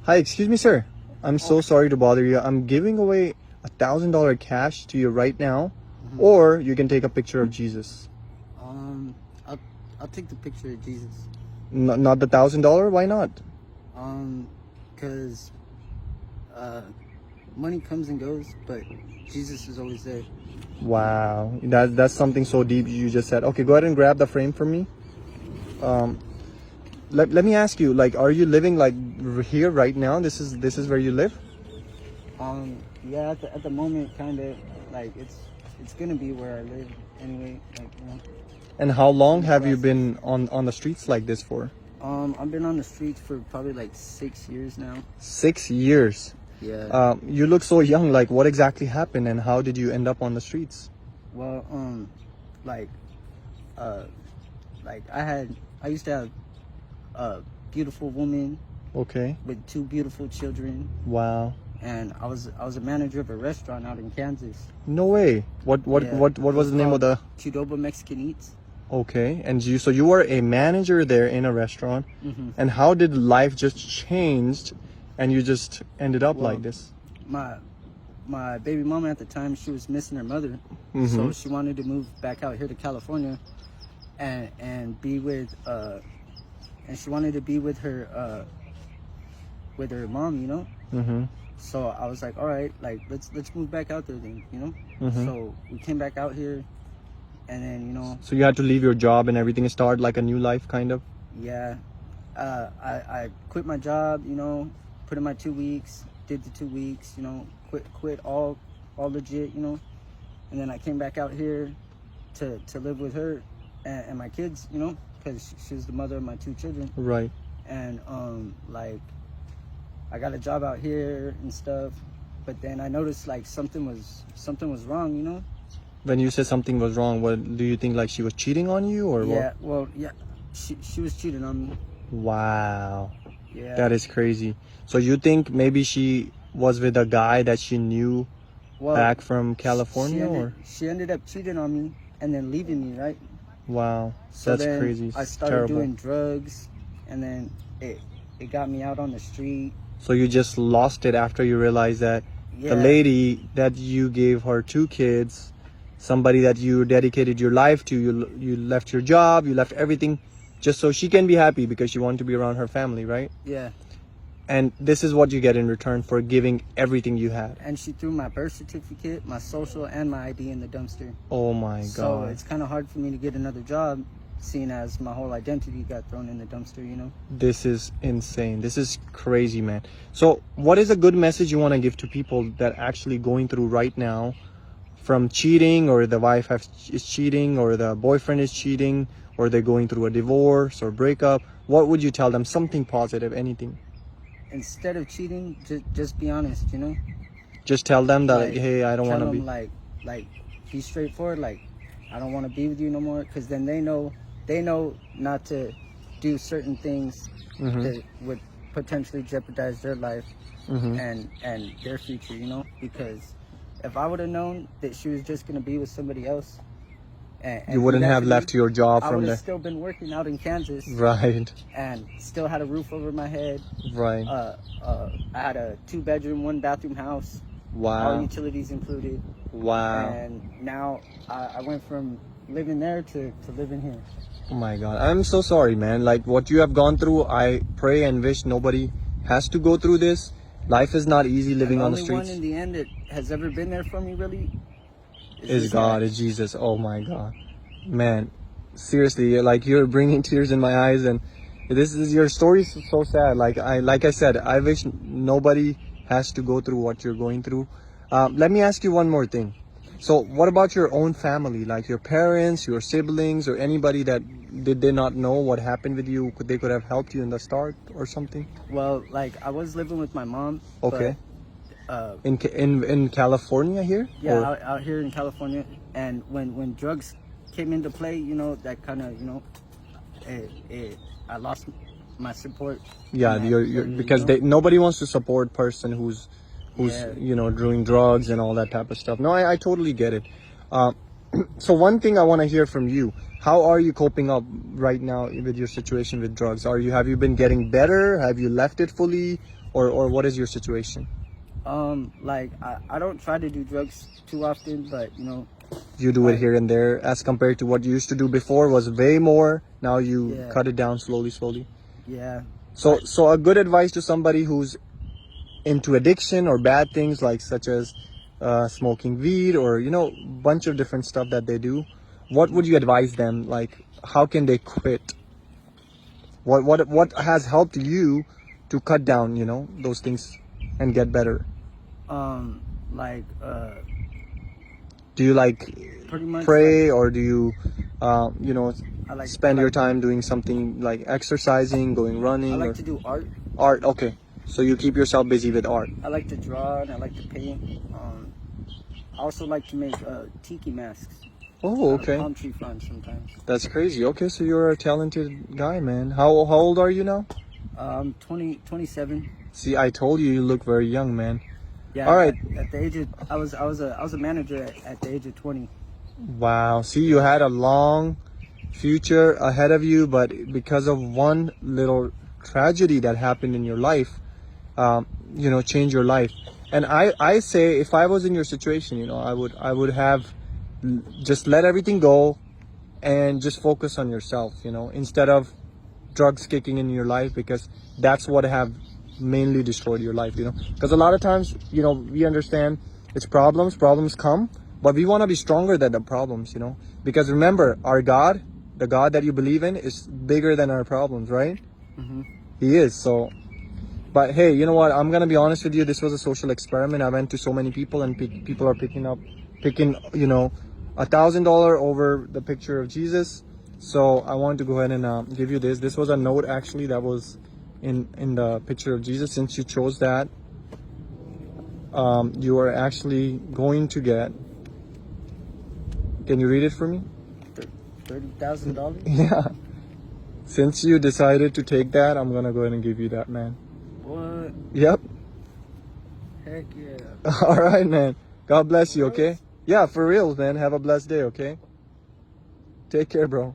Hi, excuse me, sir. I'm so sorry to bother you. I'm giving away $1,000 cash to you right now, or you can take a picture of Jesus. Um, I'll I'll take the picture of Jesus. Not the $1,000. Why not? Cause money comes and goes, but Jesus is always there. Wow, that's something so deep you just said. Okay, go ahead and grab the frame for me. Um, let me ask you, like, are you living like here right now? This is where you live? Yeah, at the moment, kind of like it's gonna be where I live anyway. Like, you know. And how long have you been on the streets like this for? I've been on the streets for probably like 6 years now. 6 years. Yeah. You look so young. Like, what exactly happened, and how did you end up on the streets? Well, like, uh, like I used to have a beautiful woman Okay. with 2 beautiful children, Wow. and I was a manager of a restaurant out in Kansas. No way. What Yeah, what it was the name of called the? Qdoba Mexican Eats. Okay. And you were a manager there in a restaurant, and how did life just changed, and you just ended up Well, like this? My baby mama at the time, she was missing her mother, so she wanted to move back out here to California, and be with and she wanted to be with her mom, you know. Mm-hmm. So I was like, all right, like let's move back out there then, you know. So we came back out here, and then, you know, So you had to leave your job and everything and start like a new life, kind of. yeah, I quit my job, you know, put in my 2 weeks, did the 2 weeks, you know, quit all legit, you know, and then I came back out here to live with her and my kids, you know, because she was the mother of my 2 children. Right. And like, I got a job out here and stuff, but then I noticed like something was wrong, you know. When you said something was wrong, what do you think? Like she was cheating on you, or Yeah, what? well, yeah, she was cheating on me. Wow. Yeah. That is crazy. So you think maybe she was with a guy that she knew Well, back from California, or? she ended up cheating on me and then leaving me, right? Wow, So that's then crazy. I It's started terrible. doing drugs, and then it got me out on the street. So you just lost it after you realized that Yeah. the lady that you gave her 2 kids, somebody that you dedicated your life to, you left your job, you left everything just so she can be happy because you want to be around her family, right? Yeah. And this is what you get in return for giving everything you had. And she threw my birth certificate, my social, and my ID in the dumpster. Oh my So God. it's kind of hard for me to get another job, seeing as my whole identity got thrown in the dumpster, you know? This is insane. This is crazy, man. So what is a good message you want to give to people that actually going through right now from cheating, or the wife is cheating, or the boyfriend is cheating, or they're going through a divorce or breakup? What would you tell them? Something positive, anything. Instead of cheating, just be honest, you know? Just tell them that, Like, hey, I don't tell want to them, be. like, be straightforward, like, I don't want to be with you no more, because then they know not to do certain things that would potentially jeopardize their life and their future, you know? Because if I would have known that she was just going to be with somebody else, and You wouldn't do that have to left me, your job I from would there. have still been working out in Kansas Right, and still had a roof over my head. right. I had a 2-bedroom, 1-bathroom house, all Wow, utilities included. wow. And now I went from living there to living here. Oh my God. I'm so sorry, man. Like what you have gone through, I pray and wish nobody has to go through this. Life is not easy living on the The only one streets. in the end that has ever been there for me, really, Is this God, guy. is Jesus. Oh my God. Man, seriously, like you're bringing tears in my eyes, and this is your story is so sad. Like I said, I wish nobody has to go through what you're going through. Let me ask you one more thing. So what about your own family, like your parents, your siblings, or anybody that did they not know what happened with you? They could have helped you in the start or something? Well, like, I was living with my mom. Okay. But, In California here? yeah, Or- out here in California. And when drugs came into play, you know, that kind of, you know, I lost my support. Yeah, in that you're area, because you know? nobody wants to support person who's Yeah. you know, doing drugs and all that type of stuff. No, I totally get it. So one thing I want to hear from you: how are you coping up right now with your situation with drugs? Have you been getting better? Have you left it fully? or what is your situation? Like I don't try to do drugs too often, but you know, You do it here and there as compared to what you used to do before was way more. Now you Yeah. cut it down slowly. yeah, So a good advice to somebody who's into addiction or bad things like such as smoking weed or bunch of different stuff that they do. What would you advise them? Like, how can they quit? What has helped you to cut down those things and get better? like Do you like pretty much pray or do you I like spend I your like, time doing something like exercising, going running, I like or to do art. art? Okay, so you keep yourself busy with art. I like to draw and I like to paint. I also like to make tiki masks. Oh, Out of okay. palm tree fronds sometimes. That's crazy. Okay, so you're a talented guy, man. How old are you now? 27. See, I told you look very young, man. Yeah. All right. At the age of I was a manager at the age of 20. Wow. See, you had a long future ahead of you, but because of one little tragedy that happened in your life, changed your life. And I say, if I was in your situation, I would have just let everything go and just focus on yourself, instead of drugs kicking in your life, because that's what have mainly destroyed your life, because a lot of times, we understand it's problems come, but we want to be stronger than the problems, because remember, our God, the God that you believe in, is bigger than our problems, right? Mm-hmm. He is. So, but hey, you know what, I'm gonna be honest with you, this was a social experiment. I went to so many people and people are picking $1,000 over the picture of Jesus. So I wanted to go ahead and give you this. This was a note actually that was in the picture of Jesus. Since you chose that, you are actually going to get. Can you read it for me? $30,000. Yeah. Since you decided to take that, I'm gonna go ahead and give you that, man. What? Yep. Heck yeah. All right, man. God bless you. Okay. Yeah, for real, man. Have a blessed day. Okay. Take care, bro.